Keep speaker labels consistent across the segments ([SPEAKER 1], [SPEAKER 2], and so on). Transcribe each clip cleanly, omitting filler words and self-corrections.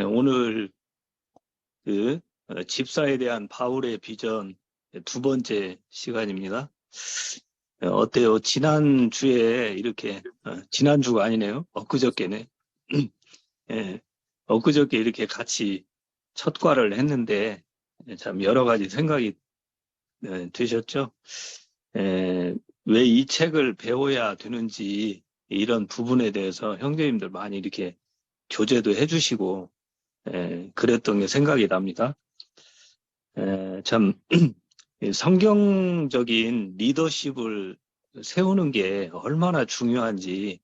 [SPEAKER 1] 오늘 집사에 대한 바울의 비전 두 번째 시간입니다. 어때요? 지난주에 이렇게, 지난주가 아니네요. 엊그저께네. 예, 엊그저께 이렇게 같이 첫 과를 했는데, 참 여러 가지 생각이 드셨죠? 왜 이 책을 배워야 되는지, 이런 부분에 대해서 형제님들 많이 이렇게 교제도 해주시고, 그랬던 게 생각이 납니다. 참, 성경적인 리더십을 세우는 게 얼마나 중요한지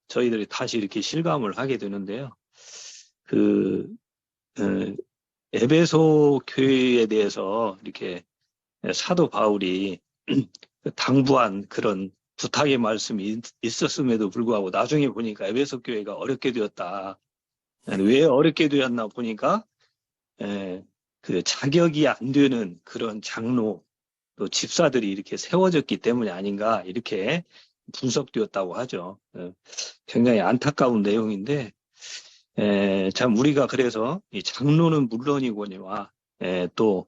[SPEAKER 1] 저희들이 다시 이렇게 실감을 하게 되는데요. 그, 어, 에베소 교회에 대해서 이렇게 사도 바울이 당부한 그런 부탁의 말씀이 있었음에도 불구하고 나중에 보니까 에베소 교회가 어렵게 되었다. 왜 어렵게 되었나 보니까 그 자격이 안 되는 그런 장로, 또 집사들이 이렇게 세워졌기 때문이 아닌가 이렇게 분석되었다고 하죠. 굉장히 안타까운 내용인데 참 우리가 그래서 이 장로는 물론이거니와 또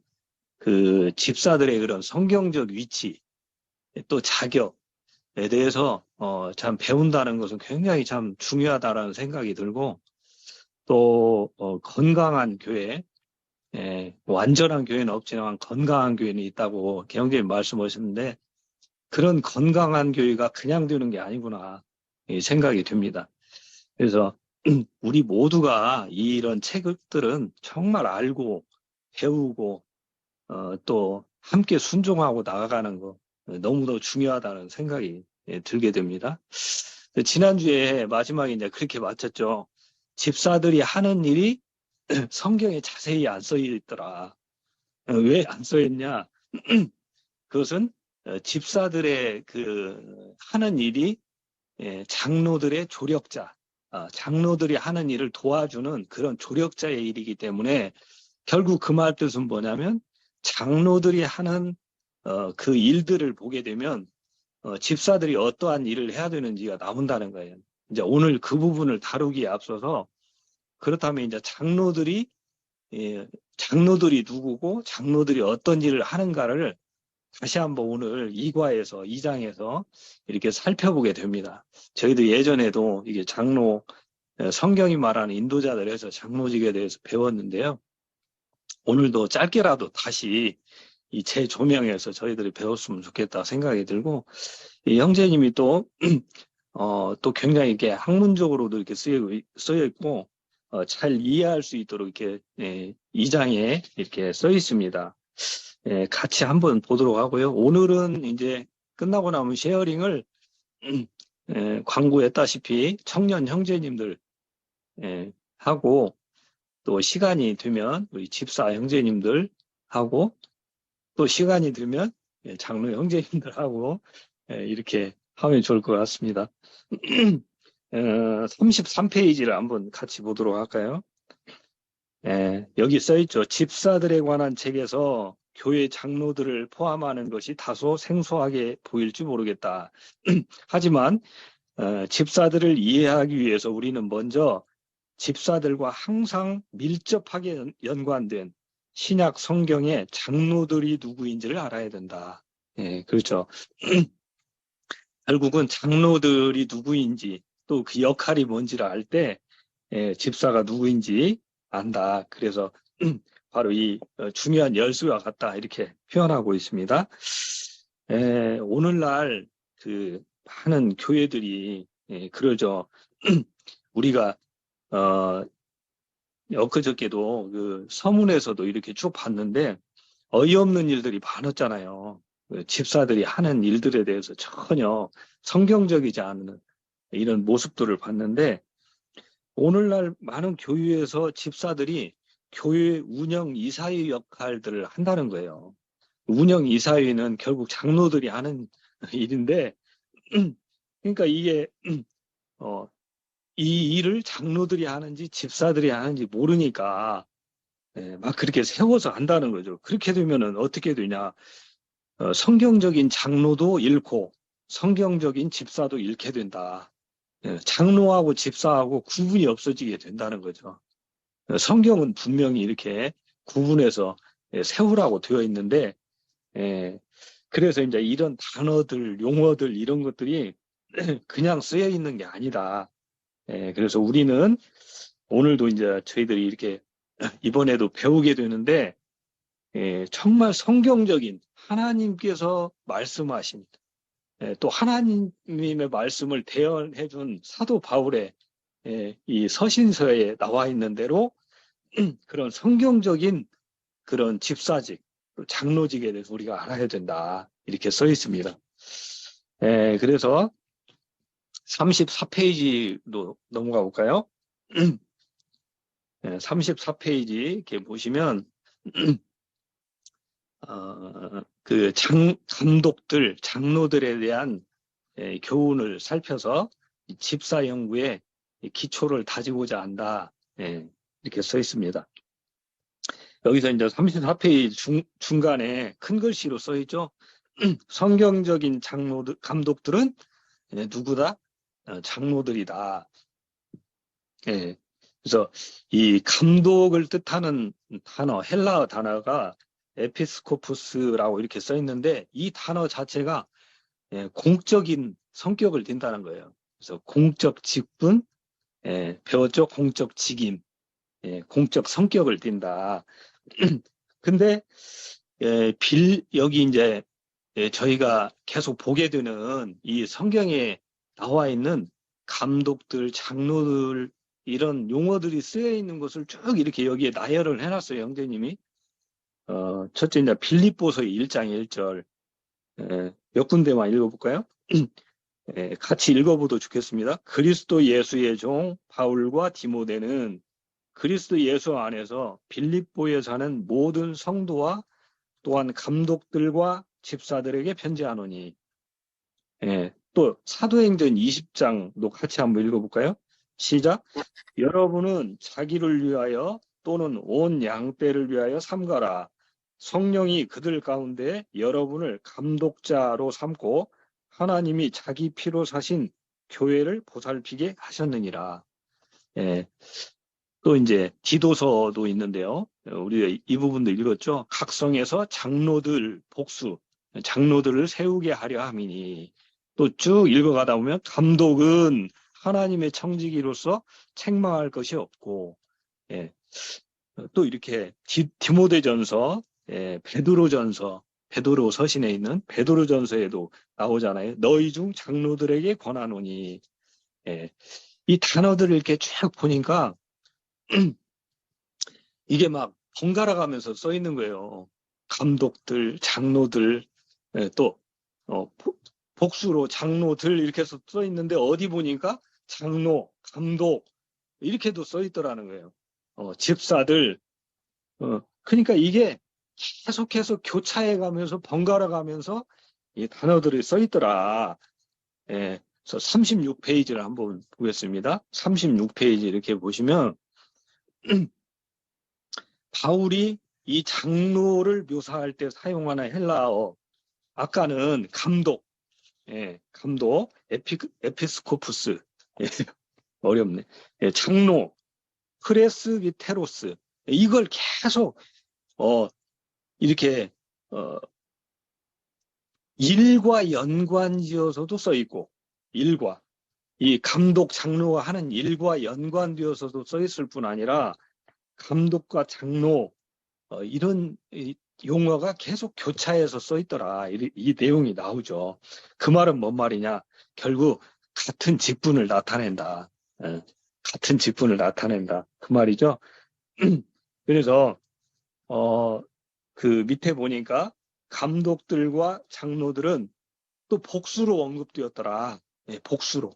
[SPEAKER 1] 그 집사들의 그런 성경적 위치, 또 자격에 대해서 참 배운다는 것은 굉장히 참 중요하다라는 생각이 들고 또 건강한 교회, 완전한 교회는 없지만 건강한 교회는 있다고 개영제님 말씀하셨는데 그런 건강한 교회가 그냥 되는 게 아니구나 생각이 듭니다. 그래서 우리 모두가 이런 책들은 정말 알고 배우고 또 함께 순종하고 나아가는 거 너무도 중요하다는 생각이 들게 됩니다. 지난주에 마지막에 이제 그렇게 마쳤죠. 집사들이 하는 일이 성경에 자세히 안 써 있더라. 왜 안 써 있냐? 그것은 집사들의 그 하는 일이 장로들의 조력자, 장로들이 하는 일을 도와주는 그런 조력자의 일이기 때문에 결국 그 말 뜻은 뭐냐면 장로들이 하는 그 일들을 보게 되면 집사들이 어떠한 일을 해야 되는지가 나온다는 거예요. 이제 오늘 그 부분을 다루기에 앞서서 그렇다면 이제 장로들이 누구고 장로들이 어떤 일을 하는가를 다시 한번 오늘 2과에서 2장에서 이렇게 살펴보게 됩니다. 저희도 예전에도 이게 장로 성경이 말하는 인도자들에서 장로직에 대해서 배웠는데요. 오늘도 짧게라도 다시 이 재조명해서 저희들이 배웠으면 좋겠다 생각이 들고 이 형제님이 또 굉장히 이렇게 학문적으로도 이렇게 쓰여 있고 잘 이해할 수 있도록 이렇게 2장에 이렇게 써 있습니다. 같이 한번 보도록 하고요. 오늘은 이제 끝나고 나면 쉐어링을 광고했다시피 청년 형제님들 하고 또 시간이 되면 우리 집사 형제님들 하고 또 시간이 되면 장로 형제님들 하고 이렇게 하면 좋을 것 같습니다. 33페이지를 한번 같이 보도록 할까요? 여기 써있죠. 집사들에 관한 책에서 교회 장로들을 포함하는 것이 다소 생소하게 보일지 모르겠다. 하지만 집사들을 이해하기 위해서 우리는 먼저 집사들과 항상 밀접하게 연관된 신약 성경의 장로들이 누구인지를 알아야 된다. 그렇죠. 결국은 장로들이 누구인지 또 그 역할이 뭔지를 알 때 집사가 누구인지 안다. 그래서 바로 이 중요한 열쇠와 같다 이렇게 표현하고 있습니다. 오늘날 그 많은 교회들이 그러죠. 우리가 엊그저께도 그 서문에서도 이렇게 쭉 봤는데 어이없는 일들이 많았잖아요. 집사들이 하는 일들에 대해서 전혀 성경적이지 않은 이런 모습들을 봤는데 오늘날 많은 교회에서 집사들이 교회 운영 이사의 역할들을 한다는 거예요. 운영 이사회는 결국 장로들이 하는 일인데 그러니까 이게 이 일을 장로들이 하는지 집사들이 하는지 모르니까 막 그렇게 세워서 한다는 거죠. 그렇게 되면은 어떻게 되냐? 성경적인 장로도 잃고 성경적인 집사도 잃게 된다. 장로하고 집사하고 구분이 없어지게 된다는 거죠. 성경은 분명히 이렇게 구분해서 세우라고 되어 있는데, 그래서 이제 이런 단어들, 용어들 이런 것들이 그냥 쓰여 있는 게 아니다. 그래서 우리는 오늘도 이제 저희들이 이렇게 이번에도 배우게 되는데, 정말 성경적인 하나님께서 말씀하신 또 하나님의 말씀을 대언해 준 사도 바울의 이 서신서에 나와 있는 대로 그런 성경적인 그런 집사직, 또 장로직에 대해서 우리가 알아야 된다. 이렇게 써 있습니다. 그래서 34페이지로 넘어가 볼까요? 34페이지 이렇게 보시면 그 감독들, 장로들에 대한 교훈을 살펴서 집사 연구에 기초를 다지고자 한다. 이렇게 써 있습니다. 여기서 이제 34페이지 중간에 큰 글씨로 써 있죠. 성경적인 장로들, 감독들은 누구다? 장로들이다. 그래서 이 감독을 뜻하는 단어, 헬라어 단어가 에피스코푸스라고 이렇게 써 있는데 이 단어 자체가 공적인 성격을 띈다는 거예요. 그래서 공적 직분, 배웠죠? 공적 직임, 공적 성격을 띈다. 근데 여기 이제 저희가 계속 보게 되는 이 성경에 나와 있는 감독들, 장로들 이런 용어들이 쓰여 있는 것을 쭉 이렇게 여기에 나열을 해놨어요, 형제님이. 첫째 이제 빌립보서 1장 1절 몇 군데만 읽어볼까요? 같이 읽어보도 좋겠습니다. 그리스도 예수의 종 바울과 디모데는 그리스도 예수 안에서 빌립보에 사는 모든 성도와 또한 감독들과 집사들에게 편지하노니. 또 사도행전 20장도 같이 한번 읽어볼까요? 시작. 여러분은 자기를 위하여 또는 온 양떼를 위하여 삼가라. 성령이 그들 가운데 여러분을 감독자로 삼고 하나님이 자기 피로 사신 교회를 보살피게 하셨느니라. 또 이제 디도서도 있는데요. 우리가 이 부분도 읽었죠. 각성에서 장로들 복수, 장로들을 세우게 하려 함이니. 또 쭉 읽어가다 보면 감독은 하나님의 청지기로서 책망할 것이 없고, 또 이렇게 디모데전서, 베드로전서, 베드로 서신에 있는 베드로전서에도 나오잖아요. 너희 중 장로들에게 권하노니. 이 단어들을 이렇게 쭉 보니까 이게 막 번갈아 가면서 써 있는 거예요. 감독들, 장로들, 또 복수로 장로들 이렇게 해서 써 있는데 어디 보니까 장로, 감독 이렇게도 써 있더라는 거예요. 집사들. 그러니까 이게 계속해서 교차해 가면서 번갈아 가면서 이 단어들이 써 있더라. 그래서 36페이지를 한번 보겠습니다. 36페이지 이렇게 보시면 바울이 이 장로를 묘사할 때 사용하는 헬라어, 아까는 감독, 감독, 에피스코푸스, 어렵네. 장로, 프레스비테로스, 이걸 계속 이렇게 일과 연관지어서도 써 있고, 일과 이 감독 장로가 하는 일과 연관되어서도 써 있을 뿐 아니라 감독과 장로 이런 용어가 계속 교차해서 써 있더라. 이 내용이 나오죠. 그 말은 뭔 말이냐? 결국 같은 직분을 나타낸다. 같은 직분을 나타낸다. 그 말이죠. 그래서 그 밑에 보니까 감독들과 장로들은 또 복수로 언급되었더라. 복수로.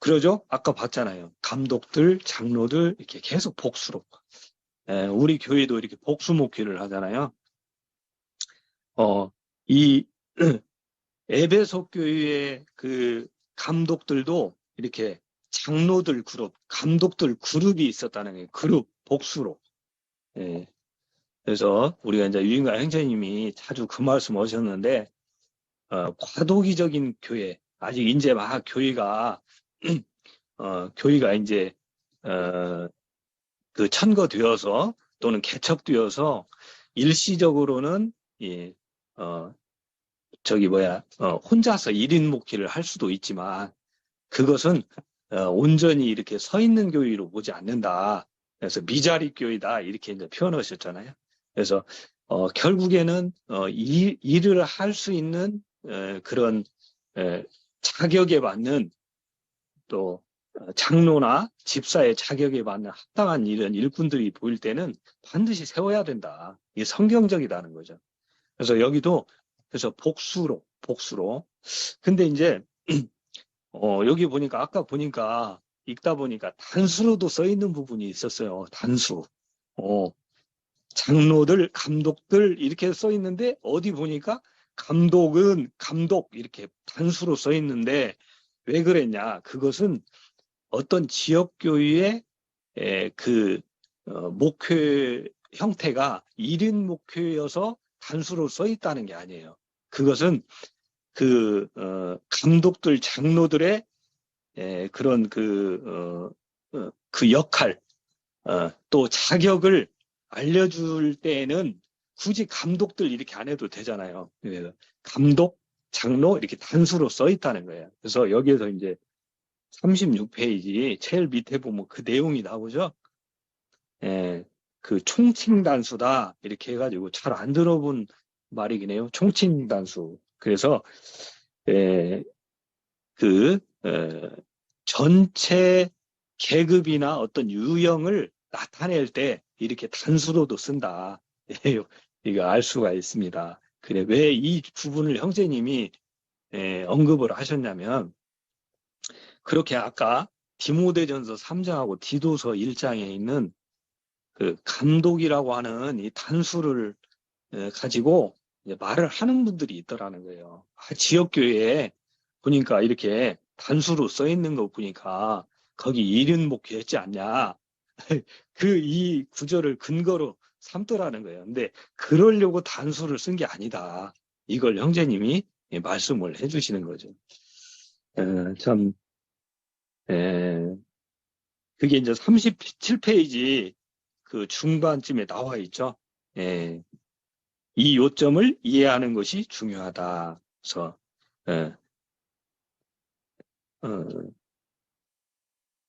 [SPEAKER 1] 그러죠? 아까 봤잖아요. 감독들, 장로들 이렇게 계속 복수로. 우리 교회도 이렇게 복수 목회를 하잖아요. 이 에베소 교회의 그 감독들도 이렇게 장로들 그룹, 감독들 그룹이 있었다는 거예요. 그룹, 복수로. 그래서 우리가 이제 유인가 형제님이 자주 그 말씀 하셨는데, 과도기적인 교회, 아직 이제 막 교회가 교회가 이제 그 천거되어서 또는 개척되어서 일시적으로는 혼자서 1인 목회를 할 수도 있지만 그것은 온전히 이렇게 서 있는 교회로 보지 않는다. 그래서 미자립 교회다 이렇게 이제 표현하셨잖아요. 그래서 결국에는 일을 할 수 있는 그런 자격에 맞는 또 장로나 집사의 자격에 맞는 합당한 이런 일꾼들이 보일 때는 반드시 세워야 된다. 이게 성경적이라는 거죠. 그래서 여기도 그래서 복수로. 근데 이제 여기 보니까 아까 보니까 읽다 보니까 단수로도 써 있는 부분이 있었어요. 단수. 장로들, 감독들 이렇게 써 있는데 어디 보니까 감독은 감독 이렇게 단수로 써 있는데 왜 그랬냐? 그것은 어떤 지역교회의 목회 형태가 1인 목회여서 단수로 써 있다는 게 아니에요. 그것은 감독들, 장로들의 그런 그 역할, 또 자격을 알려줄 때에는 굳이 감독들 이렇게 안 해도 되잖아요. 그래서 감독, 장로 이렇게 단수로 써 있다는 거예요. 그래서 여기에서 이제 36페이지 제일 밑에 보면 그 내용이 나오죠. 그 총칭 단수다 이렇게 해가지고 잘 안 들어본 말이긴 해요. 총칭 단수. 그래서 전체 계급이나 어떤 유형을 나타낼 때 이렇게 단수로도 쓴다. 이거 알 수가 있습니다. 그래 왜 이 부분을 형제님이 언급을 하셨냐면 그렇게 아까 디모데전서 3장하고 디도서 1장에 있는 그 감독이라고 하는 이 단수를 가지고 말을 하는 분들이 있더라는 거예요. 지역교회에 보니까 이렇게 단수로 써 있는 거 보니까 거기 1인 목회했지 않냐. 이 구절을 근거로 삼더라는 거예요. 근데 그러려고 단수를 쓴 게 아니다. 이걸 형제님이 말씀을 해주시는 거죠. 참 그게 이제 37페이지 그 중반쯤에 나와 있죠. 이 요점을 이해하는 것이 중요하다. 그래서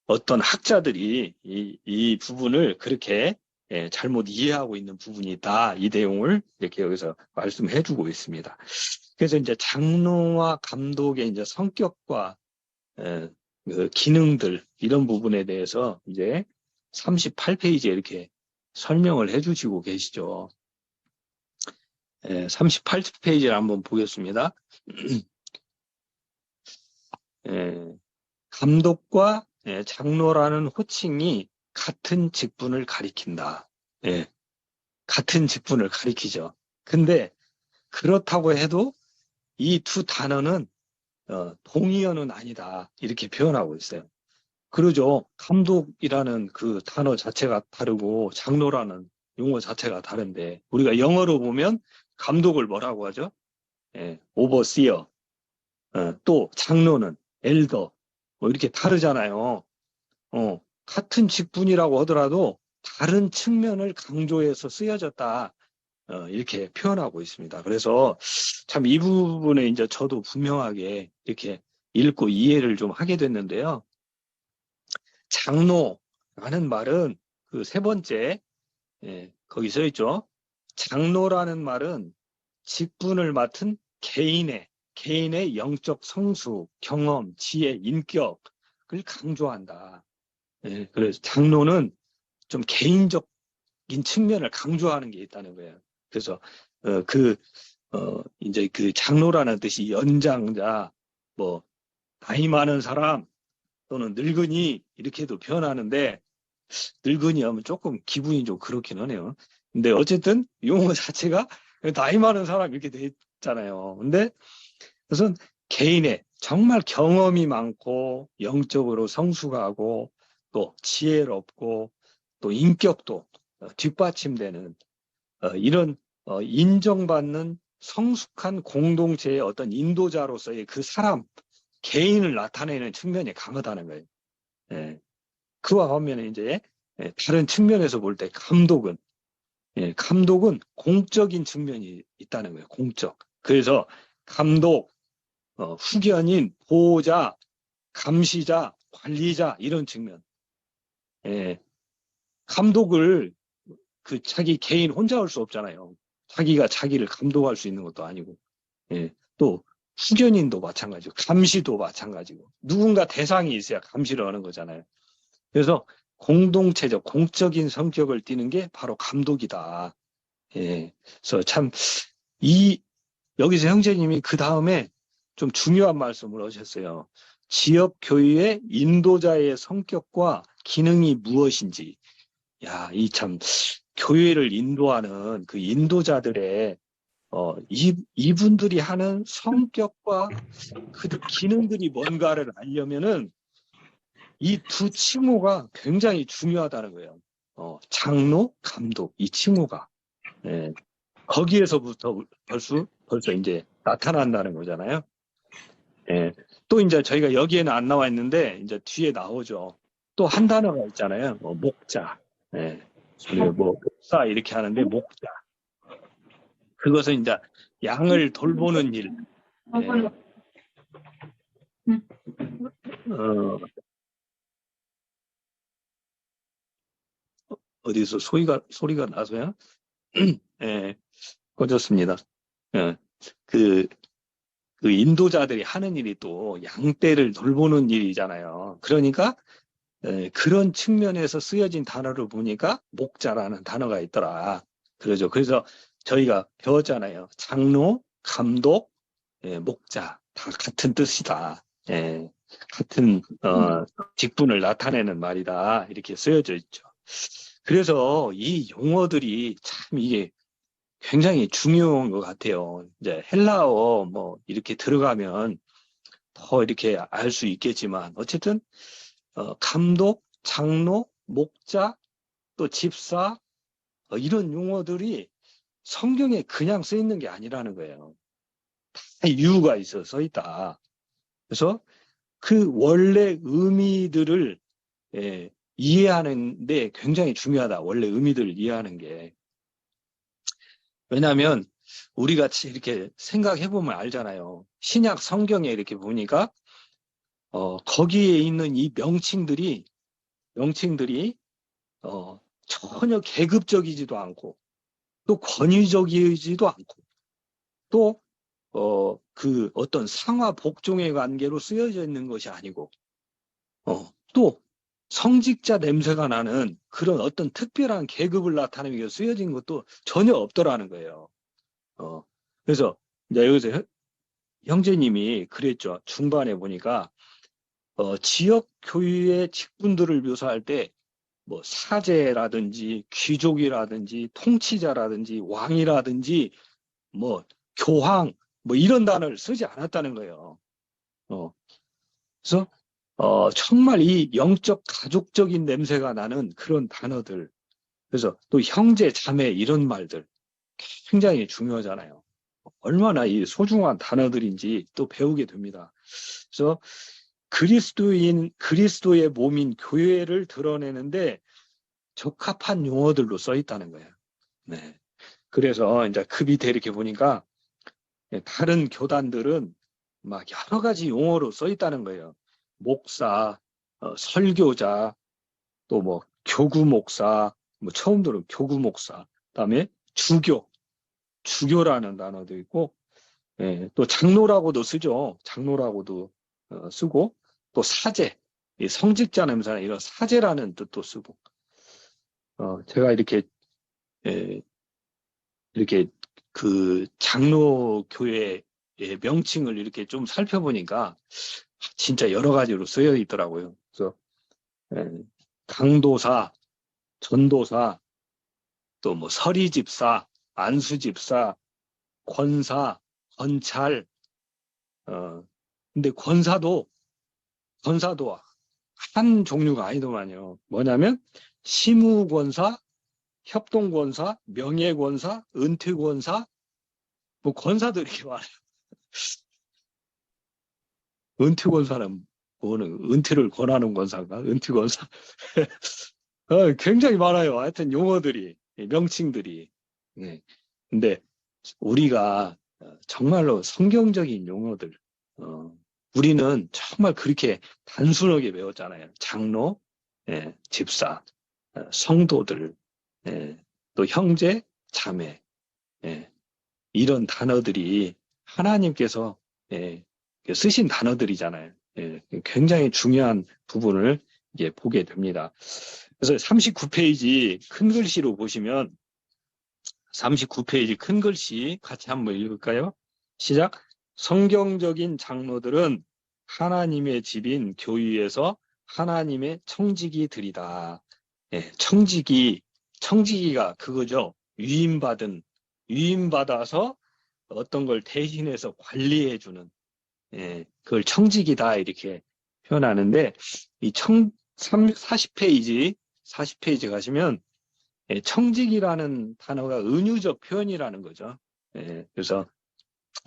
[SPEAKER 1] 어떤 학자들이 이 부분을 그렇게 잘못 이해하고 있는 부분이 있다. 이 내용을 이렇게 여기서 말씀해 주고 있습니다. 그래서 이제 장로와 감독의 이제 성격과 그 기능들 이런 부분에 대해서 이제 38페이지에 이렇게 설명을 해 주시고 계시죠. 38페이지를 한번 보겠습니다. 감독과 장로라는 호칭이 같은 직분을 가리킨다. 같은 직분을 가리키죠. 근데 그렇다고 해도 이 두 단어는 동의어는 아니다. 이렇게 표현하고 있어요. 그러죠. 감독이라는 그 단어 자체가 다르고 장로라는 용어 자체가 다른데 우리가 영어로 보면 감독을 뭐라고 하죠? 오버시어. 또 장로는 엘더. 뭐 이렇게 다르잖아요. 같은 직분이라고 하더라도 다른 측면을 강조해서 쓰여졌다. 이렇게 표현하고 있습니다. 그래서 참 이 부분에 이제 저도 분명하게 이렇게 읽고 이해를 좀 하게 됐는데요. 장로라는 말은 그 세 번째 거기 써 있죠. 장로라는 말은 직분을 맡은 개인의 영적 성수, 경험, 지혜, 인격을 강조한다. 그래서 장로는 좀 개인적인 측면을 강조하는 게 있다는 거예요. 그래서 이제 그 장로라는 뜻이 연장자, 뭐 나이 많은 사람 또는 늙은이 이렇게도 표현하는데 늙은이 하면 조금 기분이 좀 그렇긴 하네요. 근데 어쨌든 용어 자체가 나이 많은 사람 이렇게 돼 있잖아요. 근데 우선 개인의 정말 경험이 많고 영적으로 성숙하고 또 지혜롭고 또 인격도 뒷받침되는 이런 인정받는 성숙한 공동체의 어떤 인도자로서의 그 사람, 개인을 나타내는 측면이 강하다는 거예요. 예. 그와 반면에 이제 다른 측면에서 볼 때 감독은 감독은 공적인 측면이 있다는 거예요. 공적. 그래서 감독, 후견인, 보호자, 감시자, 관리자 이런 측면. 예. 감독을 자기 개인 혼자 할 수 없잖아요. 자기가 자기를 감독할 수 있는 것도 아니고. 예. 또 후견인도 마찬가지고 감시도 마찬가지고 누군가 대상이 있어야 감시를 하는 거잖아요. 그래서 공동체적 공적인 성격을 띠는 게 바로 감독이다. 예. 그래서 참 여기서 형제님이 그 다음에 좀 중요한 말씀을 하셨어요. 지역 교육의 인도자의 성격과 기능이 무엇인지. 야, 참 교회를 인도하는 그 인도자들의 이분들이 하는 성격과 그 기능들이 뭔가를 알려면은 이 두 칭호가 굉장히 중요하다는 거예요. 장로, 감독, 이 칭호가. 예, 거기에서부터 벌써 이제 나타난다는 거잖아요. 예, 또 이제 저희가 여기에는 안 나와 있는데 이제 뒤에 나오죠. 또 한 단어가 있잖아요. 목자. 예, 우리가 목사 이렇게 하는데 목자. 그것은 이제 양을 돌보는 일. 예. 어디서 소리가 나서요? 예, 꺼졌습니다. 예, 그 인도자들이 하는 일이 또 양떼를 돌보는 일이잖아요. 그러니까 그런 측면에서 쓰여진 단어를 보니까 목자라는 단어가 있더라. 그러죠. 그래서 저희가 배웠잖아요. 장로, 감독, 목자 다 같은 뜻이다. 예, 같은 직분을 나타내는 말이다. 이렇게 쓰여져 있죠. 그래서 이 용어들이 참 이게 굉장히 중요한 것 같아요. 이제 헬라어 이렇게 들어가면 더 이렇게 알 수 있겠지만 어쨌든 감독, 장로, 목자, 또 집사 이런 용어들이 성경에 그냥 써 있는 게 아니라는 거예요. 다 이유가 있어 써 있다. 그래서 그 원래 의미들을 이해하는데 굉장히 중요하다. 원래 의미들을 이해하는 게. 왜냐하면 우리가 이렇게 생각해보면 알잖아요. 신약 성경에 이렇게 보니까 거기에 있는 이 명칭들이 전혀 계급적이지도 않고 또 권위적이지도 않고 또 어떤 상하 복종의 관계로 쓰여져 있는 것이 아니고 또 성직자 냄새가 나는 그런 어떤 특별한 계급을 나타내기 위해 쓰여진 것도 전혀 없더라는 거예요. 그래서 이제 여기서 형제님이 그랬죠. 중반에 보니까 지역 교육의 직분들을 묘사할 때 사제라든지 귀족이라든지 통치자라든지 왕이라든지 교황 이런 단어를 쓰지 않았다는 거예요. 그래서 정말 이 영적 가족적인 냄새가 나는 그런 단어들. 그래서 또 형제 자매 이런 말들 굉장히 중요하잖아요. 얼마나 이 소중한 단어들인지 또 배우게 됩니다. 그래서 그리스도의 몸인 교회를 드러내는데 적합한 용어들로 써 있다는 거예요. 네. 그래서 이제 그 밑에 이렇게 보니까 다른 교단들은 막 여러 가지 용어로 써 있다는 거예요. 목사, 설교자, 또 교구 목사, 처음 들은 교구 목사, 그다음에 주교라는 단어도 있고, 또 장로라고도 쓰죠. 장로라고도 쓰고, 또 사제, 성직자 냄새나 이런 사제라는 뜻도 쓰고, 제가 이렇게 그 장로 교회의 명칭을 이렇게 좀 살펴보니까 진짜 여러 가지로 쓰여 있더라고요. 그래서 강도사, 전도사, 또 서리집사, 안수집사, 권사, 권찰, 근데 권사도 한 종류가 아니더만요. 뭐냐면 시무권사, 협동권사, 명예권사, 은퇴권사, 권사들이 많아요. 은퇴권사는 그거는 은퇴를 권하는 권사인가? 은퇴 권사. 굉장히 많아요. 하여튼 용어들이, 명칭들이. 네. 근데 우리가 정말로 성경적인 용어들, 우리는 정말 그렇게 단순하게 배웠잖아요. 장로, 집사, 성도들, 또 형제, 자매, 이런 단어들이 하나님께서 쓰신 단어들이잖아요. 굉장히 중요한 부분을 이제 보게 됩니다. 그래서 39페이지 큰 글씨로 보시면 39페이지 큰 글씨 같이 한번 읽을까요? 시작. 성경적인 장로들은 하나님의 집인 교회에서 하나님의 청지기들이다. 청지기가 그거죠. 위임받아서 어떤 걸 대신해서 관리해주는, 그걸 청지기다 이렇게 표현하는데, 이 40페이지 가시면 청직이라는 단어가 은유적 표현이라는 거죠. 그래서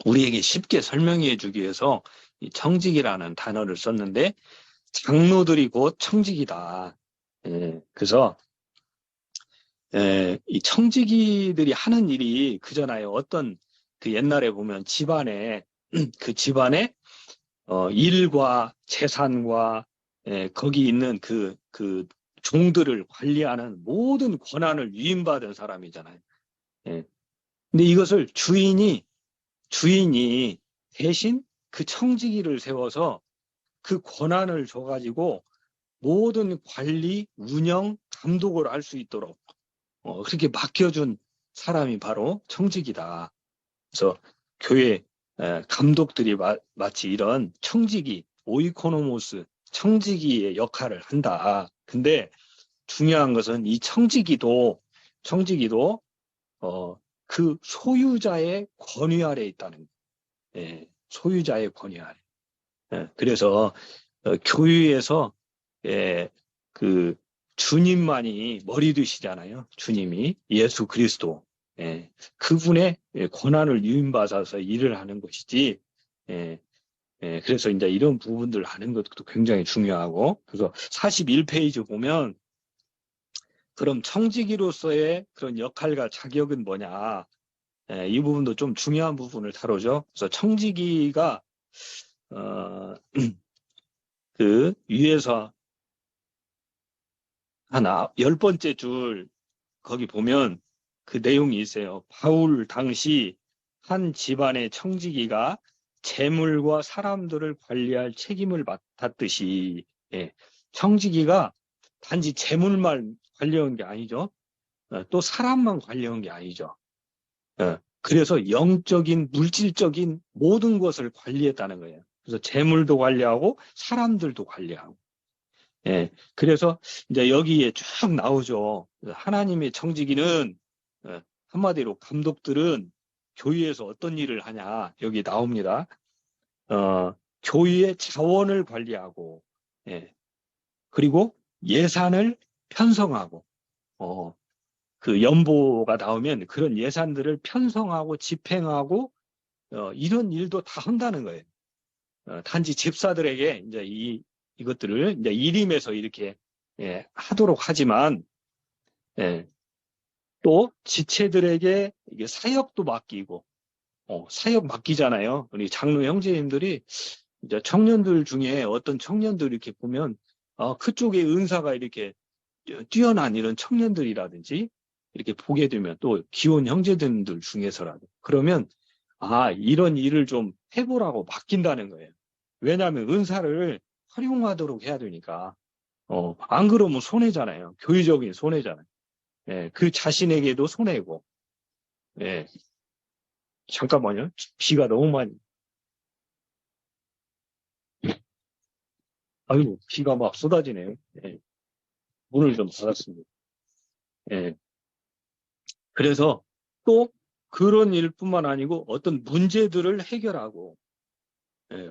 [SPEAKER 1] 우리에게 쉽게 설명해 주기 위해서 이 청직이라는 단어를 썼는데 장로들이 곧 청직이다. 그래서 이 청지기들이 하는 일이 그잖아요. 어떤 그 옛날에 보면 집안에 그 집안에 일과 재산과 거기 있는 그 종들을 관리하는 모든 권한을 위임받은 사람이잖아요. 근데 이것을 주인이 대신 그 청지기를 세워서 그 권한을 줘가지고 모든 관리, 운영, 감독을 할 수 있도록 그렇게 맡겨준 사람이 바로 청지기다. 그래서 교회 감독들이 마치 이런 청지기, 오이코노모스, 청지기의 역할을 한다. 근데 중요한 것은 이 청지기도 그 소유자의 권위 아래에 있다는 거예요. 소유자의 권위 아래. 그래서 교회에서 그 주님만이 머리 되시잖아요. 주님이 예수 그리스도. 그분의 권한을 위임받아서 일을 하는 것이지. 그래서 이제 이런 부분들 하는 것도 굉장히 중요하고. 그래서 41페이지 보면 그럼 청지기로서의 그런 역할과 자격은 뭐냐? 이 부분도 좀 중요한 부분을 다루죠. 그래서 청지기가 그 위에서 하나 10번째 줄 거기 보면 그 내용이 있어요. 바울 당시 한 집안의 청지기가 재물과 사람들을 관리할 책임을 맡았듯이 청지기가 단지 재물만 관리한 게 아니죠. 또 사람만 관리한 게 아니죠. 그래서 영적인, 물질적인 모든 것을 관리했다는 거예요. 그래서 재물도 관리하고 사람들도 관리하고. 그래서 이제 여기에 쭉 나오죠. 하나님의 청지기는 한마디로 감독들은 교회에서 어떤 일을 하냐 여기 나옵니다. 교회의 자원을 관리하고, 그리고 예산을 편성하고, 그 연보가 나오면 그런 예산들을 편성하고 집행하고 이런 일도 다 한다는 거예요. 단지 집사들에게 이제 이것들을 이제 일임해서 이렇게 하도록 하지만 또 지체들에게 이게 사역도 맡기고 사역 맡기잖아요. 우리 장로 형제님들이 이제 청년들 중에 어떤 청년들 이렇게 보면 그쪽에 은사가 이렇게 뛰어난 이런 청년들이라든지 이렇게 보게 되면 또 기혼 형제들 중에서라도 그러면 이런 일을 좀 해보라고 맡긴다는 거예요. 왜냐하면 은사를 활용하도록 해야 되니까. 안 그러면 손해잖아요. 교회적인 손해잖아요. 그 자신에게도 손해고. 잠깐만요. 비가 너무 많이. 아이고, 비가 막 쏟아지네요. 문을 좀 닫았습니다. 그래서 또 그런 일뿐만 아니고 어떤 문제들을 해결하고,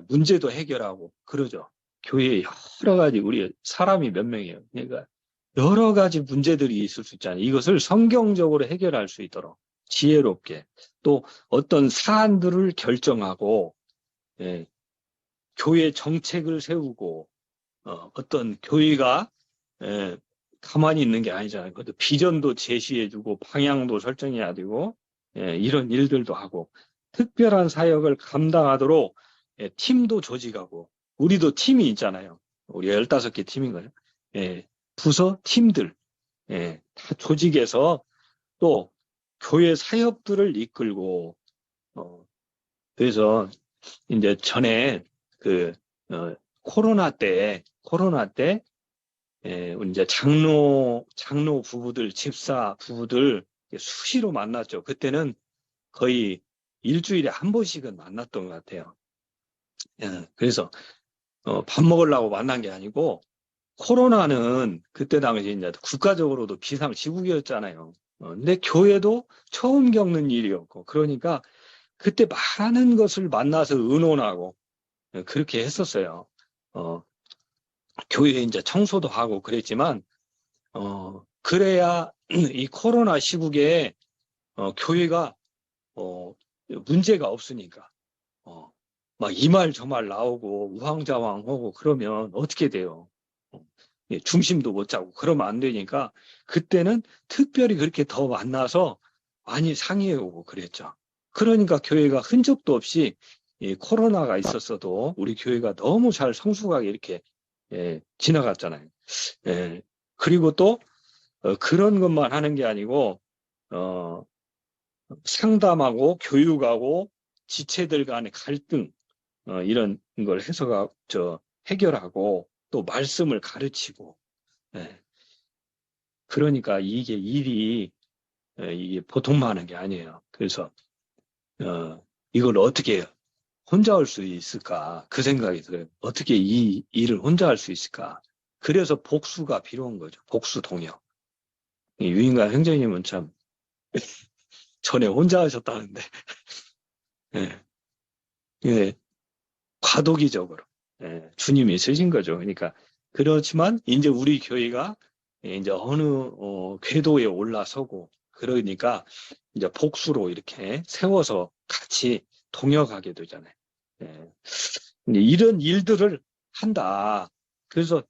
[SPEAKER 1] 문제도 해결하고, 그러죠. 교회에 여러 가지, 우리 사람이 몇 명이에요. 그러니까 여러 가지 문제들이 있을 수 있잖아요. 이것을 성경적으로 해결할 수 있도록 지혜롭게 또 어떤 사안들을 결정하고, 교회 정책을 세우고, 어떤 교회가 가만히 있는 게 아니잖아요. 그것도 비전도 제시해주고 방향도 설정해야 되고 이런 일들도 하고 특별한 사역을 감당하도록 팀도 조직하고 우리도 팀이 있잖아요. 우리 15개 팀인가요? 부서 팀들 다 조직해서 또 교회 사역들을 이끌고 그래서 이제 전에 코로나 때 이제 장로 부부들, 집사 부부들 수시로 만났죠. 그때는 거의 일주일에 한 번씩은 만났던 것 같아요. 그래서 밥 먹으려고 만난 게 아니고 코로나는 그때 당시 이제 국가적으로도 비상시국이었잖아요. 근데 교회도 처음 겪는 일이었고 그러니까 그때 많은 것을 만나서 의논하고 그렇게 했었어요. 교회에 이제 청소도 하고 그랬지만 그래야 이 코로나 시국에 교회가 문제가 없으니까 막 이 말 저 말 나오고 우왕좌왕하고 그러면 어떻게 돼요? 중심도 못 잡고 그러면 안 되니까 그때는 특별히 그렇게 더 만나서 많이 상의해오고 그랬죠. 그러니까 교회가 흔적도 없이 코로나가 있었어도 우리 교회가 너무 잘 성숙하게 이렇게 지나갔잖아요. 그리고 또 그런 것만 하는 게 아니고 상담하고 교육하고 지체들 간의 갈등 이런 걸 해결하고 또 말씀을 가르치고 그러니까 이게 일이 이게 보통 많은 게 아니에요. 그래서 이걸 어떻게 혼자 할 수 있을까 그 생각이 들어요. 어떻게 이 일을 혼자 할 수 있을까. 그래서 복수가 필요한 거죠. 복수 동역. 유인관 형제님은 참 전에 혼자 하셨다는데 과도기적으로 주님이 쓰신 거죠. 그러니까 그렇지만 이제 우리 교회가 이제 어느 궤도에 올라서고 그러니까 이제 복수로 이렇게 세워서 같이 동역하게 되잖아요. 이런 일들을 한다. 그래서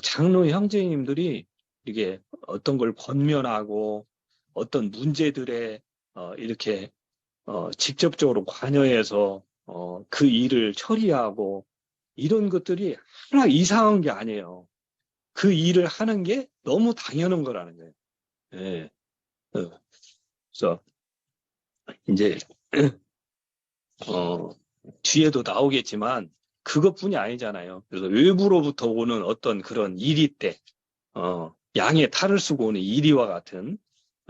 [SPEAKER 1] 장로 형제님들이 이게 어떤 걸 권면하고 어떤 문제들에 이렇게 직접적으로 관여해서 그 일을 처리하고 이런 것들이 하나 이상한 게 아니에요. 그 일을 하는 게 너무 당연한 거라는 거예요. 그래서 이제 뒤에도 나오겠지만 그것뿐이 아니잖아요. 그래서 외부로부터 오는 어떤 그런 이리 때 양의 탈을 쓰고 오는 이리와 같은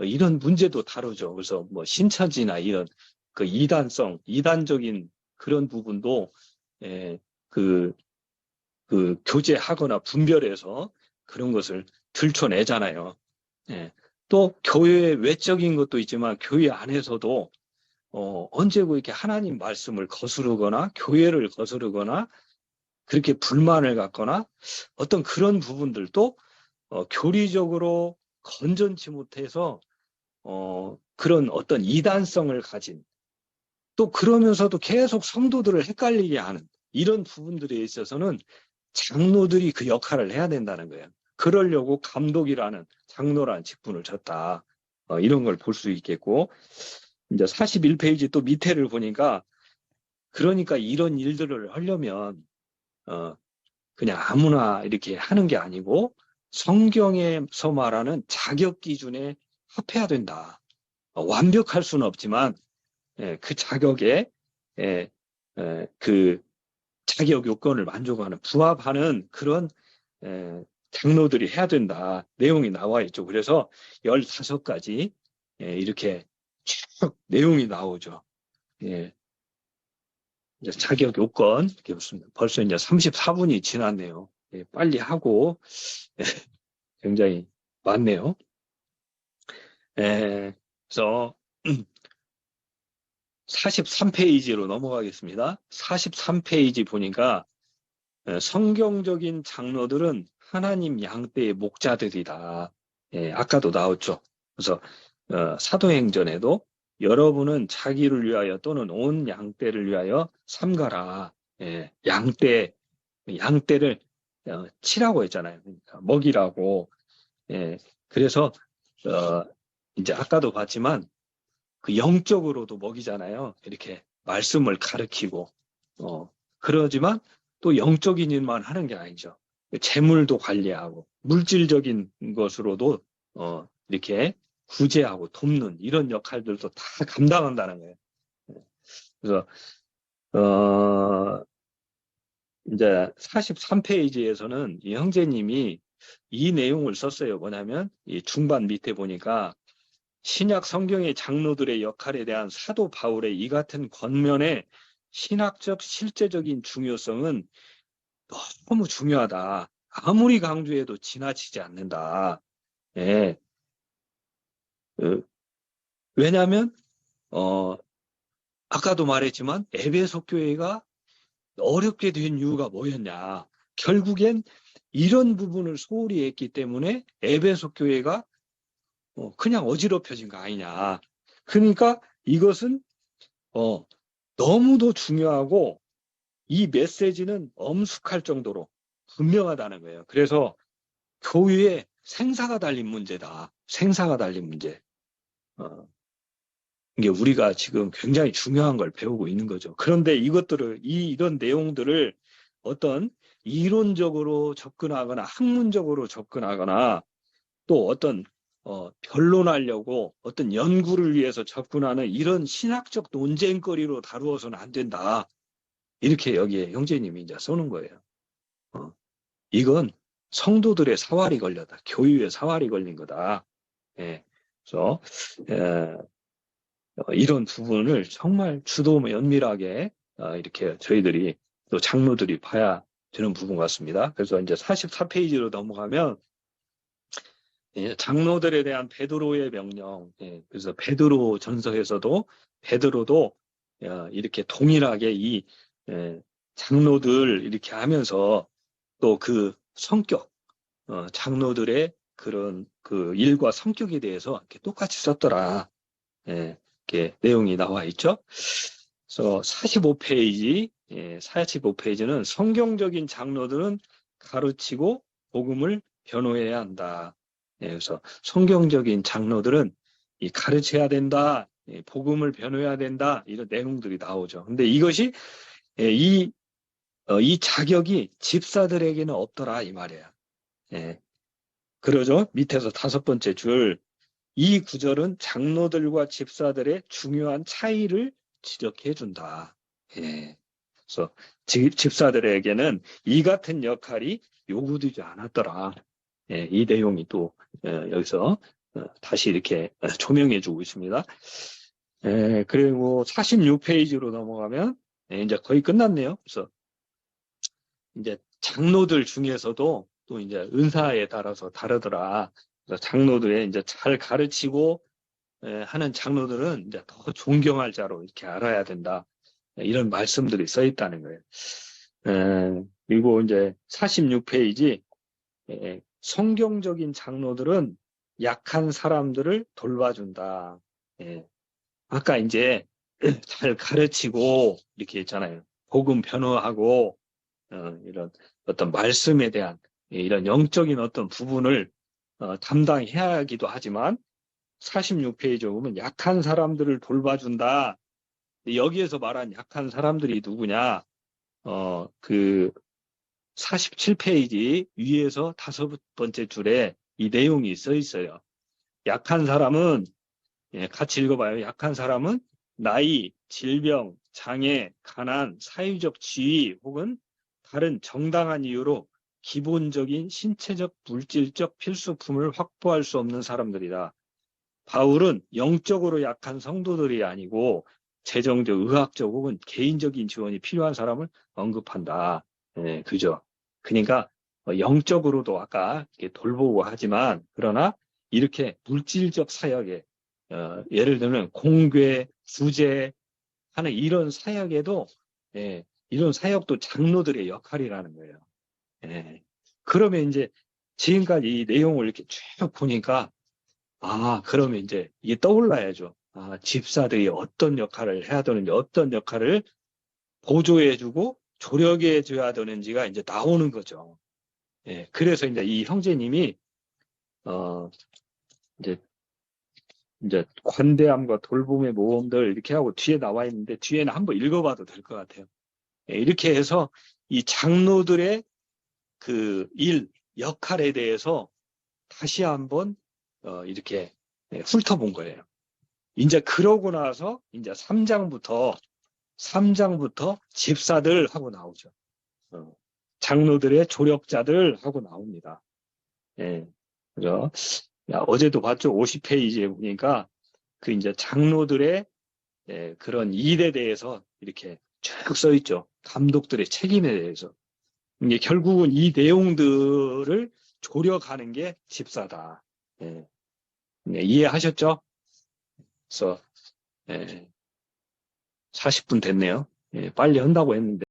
[SPEAKER 1] 이런 문제도 다루죠. 그래서 뭐 신처지나 이런 그 이단적인 그런 부분도 그 교제하거나 분별해서 그런 것을 들춰내잖아요. 또 교회 외적인 것도 있지만 교회 안에서도 언제고 이렇게 하나님 말씀을 거스르거나 교회를 거스르거나 그렇게 불만을 갖거나 어떤 그런 부분들도 교리적으로 건전치 못해서 그런 어떤 이단성을 가진 또 그러면서도 계속 성도들을 헷갈리게 하는 이런 부분들에 있어서는 장로들이 그 역할을 해야 된다는 거예요. 그러려고 감독이라는 장로라는 직분을 졌다. 이런 걸 볼 수 있겠고 이제 41페이지 또 밑에를 보니까 그러니까 이런 일들을 하려면 그냥 아무나 이렇게 하는 게 아니고 성경에서 말하는 자격 기준에 합해야 된다. 완벽할 수는 없지만 그 자격에 그 자격 요건을 만족하는 부합하는 그런 장로들이 해야 된다. 내용이 나와 있죠. 그래서 15가지 이렇게 쭉 내용이 나오죠. 이제 자격 요건 벌써 이제 34분이 지났네요. 빨리 하고 굉장히 많네요. 그래서 43페이지로 넘어가겠습니다. 43페이지 보니까 성경적인 장로들은 하나님 양떼의 목자들이다. 아까도 나왔죠. 그래서 사도행전에도 여러분은 자기를 위하여 또는 온 양떼를 위하여 삼가라. 양떼를 치라고 했잖아요. 그러니까 먹이라고. 예. 그래서 이제 아까도 봤지만 그 영적으로도 먹이잖아요. 이렇게 말씀을 가르치고 그러지만 또 영적인 일만 하는 게 아니죠. 재물도 관리하고 물질적인 것으로도 이렇게 구제하고 돕는 이런 역할들도 다 감당한다는 거예요. 그래서 이제 43페이지에서는 이 형제님이 이 내용을 썼어요. 뭐냐면 이 중반 밑에 보니까 신약 성경의 장로들의 역할에 대한 사도 바울의 이 같은 권면의 신학적 실제적인 중요성은 너무 중요하다. 아무리 강조해도 지나치지 않는다. 예. 왜냐하면 아까도 말했지만 에베소 교회가 어렵게 된 이유가 뭐였냐. 결국엔 이런 부분을 소홀히 했기 때문에 에베소 교회가 그냥 어지럽혀진 거 아니냐. 그러니까 이것은 너무도 중요하고 이 메시지는 엄숙할 정도로 분명하다는 거예요. 그래서 교회에 생사가 달린 문제다. 생사가 달린 문제. 이게 우리가 지금 굉장히 중요한 걸 배우고 있는 거죠. 그런데 이것들을, 이런 내용들을 어떤 이론적으로 접근하거나 학문적으로 접근하거나 또 어떤 변론하려고 어떤 연구를 위해서 접근하는 이런 신학적 논쟁거리로 다루어서는 안 된다. 이렇게 여기에 형제님이 이제 써는 거예요. 이건 성도들의 사활이 걸렸다. 교유의 사활이 걸린 거다. 예. 그래서 이런 부분을 정말 주도 면밀하게 이렇게 저희들이 또 장로들이 봐야 되는 부분 같습니다. 그래서 이제 44페이지로 넘어가면 장로들에 대한 베드로의 명령. 그래서 베드로 전서에서도 베드로도 이렇게 동일하게 이 장로들 이렇게 하면서 또 그 성격, 장로들의 그런 그 일과 성격에 대해서 이렇게 똑같이 썼더라. 이렇게 내용이 나와 있죠. 그래서 45페이지는 성경적인 장로들은 가르치고 복음을 변호해야 한다. 그래서 성경적인 장로들은 이 가르쳐야 된다, 복음을 변호해야 된다, 이런 내용들이 나오죠. 근데 이것이 이 자격이 집사들에게는 없더라 이 말이에요. 그러죠. 밑에서 5번째 줄. 이 구절은 장로들과 집사들의 중요한 차이를 지적해 준다. 그래서 집사들에게는 이 같은 역할이 요구되지 않았더라. 이 내용이 또 여기서 다시 이렇게 조명해 주고 있습니다. 그리고 46페이지로 넘어가면 이제 거의 끝났네요. 그래서 이제 장로들 중에서도 또 이제 은사에 따라서 다르더라. 그래서 장로들의 이제 잘 가르치고 하는 장로들은 이제 더 존경할 자로 이렇게 알아야 된다. 이런 말씀들이 써 있다는 거예요. 그리고 이제 46페이지 성경적인 장로들은 약한 사람들을 돌봐준다. 아까 이제 잘 가르치고 이렇게 했잖아요. 복음 변호하고 이런 어떤 말씀에 대한 이런 영적인 어떤 부분을 담당해야 하기도 하지만 46페이지에 보면 약한 사람들을 돌봐준다. 여기에서 말한 약한 사람들이 누구냐? 그 47페이지 위에서 5번째 줄에 이 내용이 써 있어요. 약한 사람은 같이 읽어봐요. 약한 사람은 나이, 질병, 장애, 가난, 사회적 지위 혹은 다른 정당한 이유로 기본적인 신체적, 물질적 필수품을 확보할 수 없는 사람들이다. 바울은 영적으로 약한 성도들이 아니고 재정적, 의학적 혹은 개인적인 지원이 필요한 사람을 언급한다. 그죠? 그러니까 영적으로도 아까 이렇게 돌보고 하지만 그러나 이렇게 물질적 사역에 예를 들면 공괴, 구제 하는 이런 사역에도 이런 사역도 장로들의 역할이라는 거예요. 그러면 이제 지금까지 이 내용을 이렇게 쭉 보니까 그러면 이제 이게 떠올라야죠. 집사들이 어떤 역할을 해야 되는지, 어떤 역할을 보조해주고 조력해줘야 되는지가 이제 나오는 거죠. 예, 그래서 이제 이 형제님이, 어, 이제, 이제 관대함과 돌봄의 모험들 이렇게 하고 뒤에 나와 있는데 뒤에는 한번 읽어봐도 될 것 같아요. 예, 이렇게 해서 이 장로들의 그 일, 역할에 대해서 다시 한번, 이렇게 예, 훑어본 거예요. 이제 그러고 나서 이제 3장부터 집사들 하고 나오죠. 장로들의 조력자들 하고 나옵니다. 예. 그죠? 야, 어제도 봤죠? 50페이지에 보니까 그 이제 장로들의 예, 그런 일에 대해서 이렇게 쭉 써 있죠. 감독들의 책임에 대해서. 이게 결국은 이 내용들을 조력하는 게 집사다. 예. 예, 이해하셨죠? 그래서 예, 40분 됐네요. 예, 빨리 한다고 했는데.